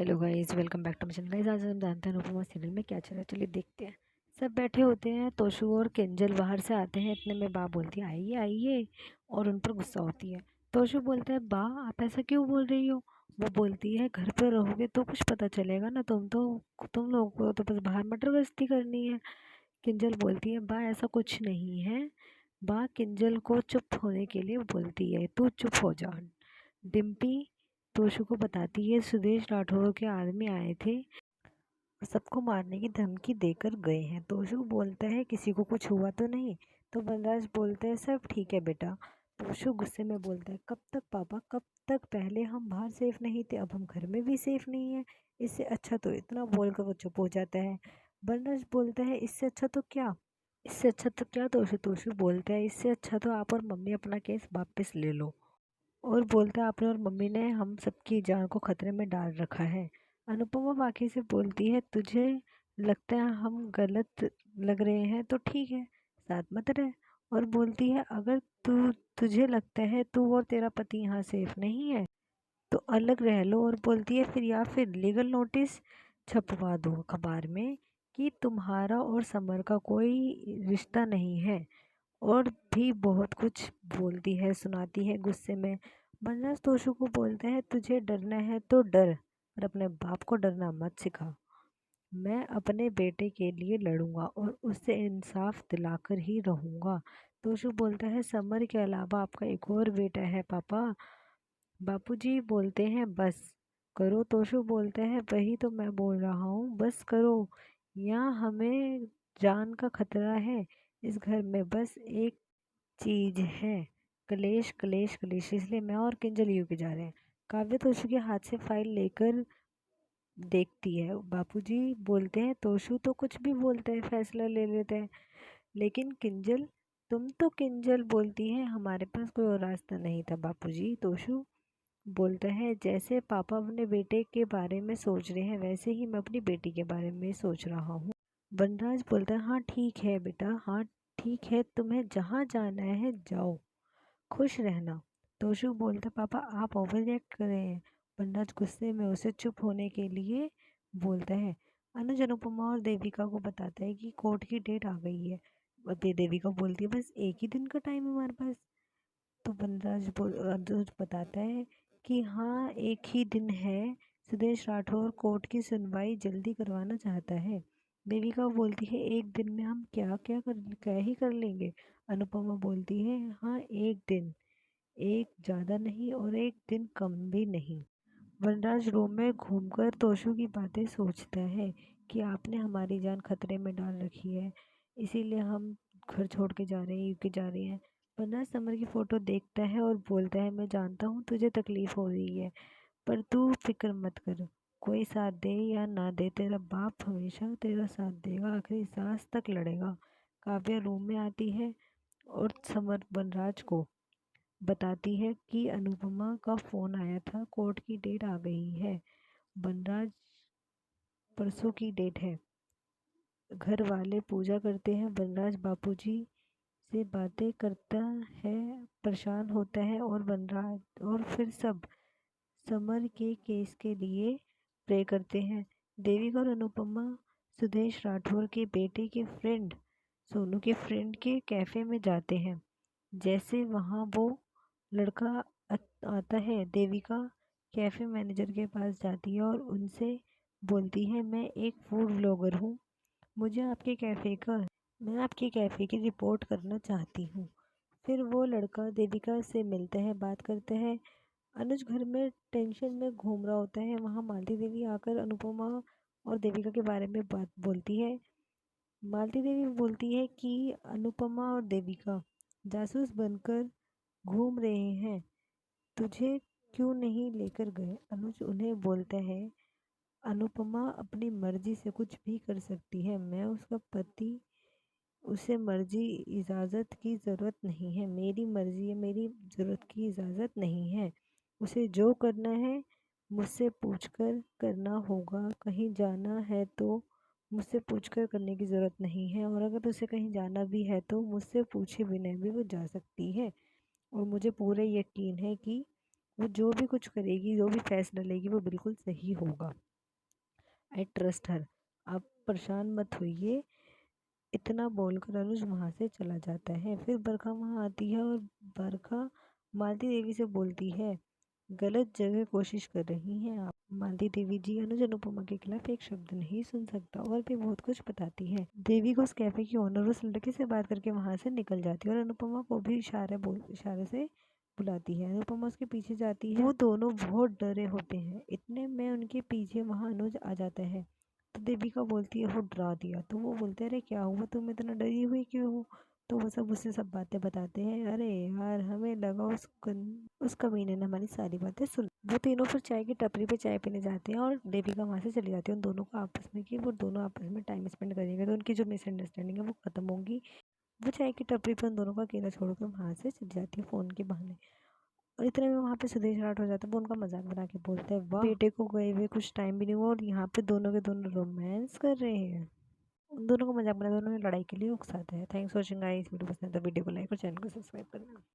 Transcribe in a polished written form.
Hello guys, welcome back to my channel. Guys, आज हम जानते हैं अनुपमा सीरियल में क्या चल रहा है। चलिए देखते हैं। सब बैठे होते हैं, तोशु और किंजल बाहर से आते हैं। इतने में बा बोलती है आइए आइए, और उन पर गुस्सा होती है। तोशु बोलता है बा आप ऐसा क्यों बोल रही हो। वो बोलती है घर पे रहोगे तो कुछ पता चलेगा ना, तुम लोगों को तो बस बाहर मटर गश्ती करनी है। किंजल बोलती है बा ऐसा कुछ नहीं है। बा किंजल को चुप होने के लिए बोलती है, तू चुप हो जा। डिम्पी तोशु को बताती है सुदेश राठौर के आदमी आए थे, सबको मारने की धमकी देकर गए हैं। तोशु बोलता है किसी को कुछ हुआ तो नहीं। तो वनराज बोलते हैं सब ठीक है बेटा। तोशु गुस्से में बोलता है कब तक पापा, कब तक। पहले हम बाहर सेफ नहीं थे, अब हम घर में भी सेफ नहीं है। इससे अच्छा तो इतना बोलकर वो चुप हो जाता है। वनराज बोलता है इससे अच्छा तो क्या, इससे अच्छा तो क्या। तोशु तोशु बोलता है इससे अच्छा तो आप और मम्मी अपना केस वापस ले लो, और बोलता है आपने और मम्मी ने हम सबकी जान को खतरे में डाल रखा है। अनुपमा बाकी से बोलती है तुझे लगता है हम गलत लग रहे हैं तो ठीक है, साथ मत रह। और बोलती है अगर तुझे लगता है तू और तेरा पति यहाँ सेफ नहीं है तो अलग रह लो। और बोलती है फिर या फिर लीगल नोटिस छपवा दो अखबार में कि तुम्हारा और समर का कोई रिश्ता नहीं है। और भी बहुत कुछ बोलती है, सुनाती है गुस्से में। बलराज तोशु को बोलता है तुझे डरना है तो डर, पर अपने बाप को डरना मत सिखा। मैं अपने बेटे के लिए लड़ूंगा और उससे इंसाफ दिलाकर ही रहूंगा। तोशु बोलता है समर के अलावा आपका एक और बेटा है पापा। बापूजी बोलते हैं बस करो। तोशु बोलता है वही तो मैं बोल रहा हूँ, बस करो। यहाँ हमें जान का खतरा है। इस घर में बस एक चीज है, कलेश कलेश कलेश। इसलिए मैं और किंजल यूके जा रहे हैं। काव्य तोशु के हाथ से फाइल लेकर देखती है। बापूजी बोलते हैं तोशु तो कुछ भी बोलते हैं, फैसला ले लेते हैं, लेकिन किंजल, तुम तो किंजल बोलती है हमारे पास कोई और रास्ता नहीं था बापूजी। तोशु बोलता है जैसे पापा अपने बेटे के बारे में सोच रहे हैं वैसे ही मैं अपनी बेटी के बारे में सोच रहा हूँ। वनराज बोलता है हाँ ठीक है बेटा, हाँ ठीक है, तुम्हें जहाँ जाना है जाओ, खुश रहना। तोशु बोलता पापा आप ओवर रिएक्ट कर रहे हैं। वनराज गुस्से में उसे चुप होने के लिए बोलता है। अनुज अनुपमा और देविका को बताता है कि कोर्ट की डेट आ गई है। देविका बोलती है बस एक ही दिन का टाइम है हमारे पास। तो अनुज बताता है कि हाँ एक ही दिन है। सुदेश राठौर कोर्ट की सुनवाई जल्दी करवाना चाहता है। देविका बोलती है एक दिन में हम क्या ही कर लेंगे। अनुपमा बोलती है हाँ एक दिन, एक ज़्यादा नहीं और एक दिन कम भी नहीं। वनराज रूम में घूमकर तोशु की बातें सोचता है कि आपने हमारी जान खतरे में डाल रखी है, इसीलिए हम घर छोड़ के जा रहे हैं, यूके जा रहे हैं। वनराज समर की फ़ोटो देखता है और बोलता है मैं जानता हूँ तुझे तकलीफ़ हो रही है, पर तू फिक्र मत कर। कोई साथ दे या ना दे तेरा बाप हमेशा तेरा साथ देगा, आखिरी सांस तक लड़ेगा। काव्या रूम में आती है और समर वनराज को बताती है कि अनुपमा का फ़ोन आया था, कोर्ट की डेट आ गई है। वनराज परसों की डेट है। घर वाले पूजा करते हैं। वनराज बापूजी से बातें करता है, परेशान होता है, और वनराज और फिर सब समर के केस के लिए प्रे करते हैं। देविका और अनुपमा सुदेश राठौर के बेटे के फ्रेंड सोनू के फ्रेंड के कैफ़े में जाते हैं। जैसे वहाँ वो लड़का आता है, देविका कैफ़े मैनेजर के पास जाती है और उनसे बोलती है मैं एक फूड ब्लॉगर हूँ, मुझे मैं आपके कैफ़े की रिपोर्ट करना चाहती हूँ। फिर वो लड़का देविका से मिलता है, बात करते हैं। अनुज घर में टेंशन में घूम रहा होता है। वहाँ मालती देवी आकर अनुपमा और देविका के बारे में बात बोलती है। मालती देवी बोलती है कि अनुपमा और देविका जासूस बनकर घूम रहे हैं, तुझे क्यों नहीं लेकर गए। अनुज उन्हें बोलता है अनुपमा अपनी मर्जी से कुछ भी कर सकती है, मैं उसका पति, उसे मर्जी इजाज़त की ज़रूरत नहीं है, मेरी मर्जी है, मेरी ज़रूरत की इजाज़त नहीं है। उसे जो करना है मुझसे पूछकर करना होगा, कहीं जाना है तो मुझसे पूछकर करने की ज़रूरत नहीं है, और अगर उसे कहीं जाना भी है तो मुझसे पूछे बिना भी वो जा सकती है। और मुझे पूरा यकीन है कि वो जो भी कुछ करेगी, जो भी फैसला लेगी वो बिल्कुल सही होगा। I trust her. आप परेशान मत होइए। इतना बोलकर अनुज वहाँ से चला जाता है। फिर बरखा वहाँ आती है और बरखा मालती देवी से बोलती है, गलत जगह कोशिश कर रही हैं आप। मालती देवी जी अनुज अनुपमा के खिलाफ एक शब्द नहीं सुन सकता और भी बहुत कुछ बताती है। देवी को उस कैफे की ओनर उस लड़के से बात करके वहाँ से निकल जाती है और अनुपमा को भी इशारे से बुलाती है। अनुपमा उसके पीछे जाती है। वो दोनों बहुत डरे होते हैं। इतने में उनके पीछे वहाँ अनुज आ जाता है। तो देविका बोलती है, वो डरा दिया। तो वो बोलते हैं, अरे क्या हुआ, तुम इतना डरी हुई क्यों हो? तो वो सब उससे सब बातें बताते हैं। अरे यार, हमें लगा उस कमीने ने हमारी सारी बातें सुन। वो तीनों फिर चाय की टपरी पे चाय पीने जाते हैं और देविका वहाँ से चली जाती है उन दोनों को आपस में, कि वो दोनों आपस में टाइम स्पेंड करेंगे तो उनकी जो मिसअंडरस्टैंडिंग है वो खत्म होगी। वो चाय की टपरी पे उन दोनों को अकेला छोड़कर वहाँ से चली जाती है फ़ोन के बहाने। और इतने में वहाँ पे सुदेश राठ हो जाता है। वो उनका मजाक बना के बोलता है, वाह, बेटे को गए हुए कुछ टाइम भी नहीं हुआ और यहाँ पे दोनों के दोनों रोमांस कर रहे हैं। उन दोनों को मजाक बना के उन्होंने लड़ाई के लिए उकसाता है। Thanks for watching guys. Video पसंद है तो वीडियो को लाइक और चैनल को सब्सक्राइब करना।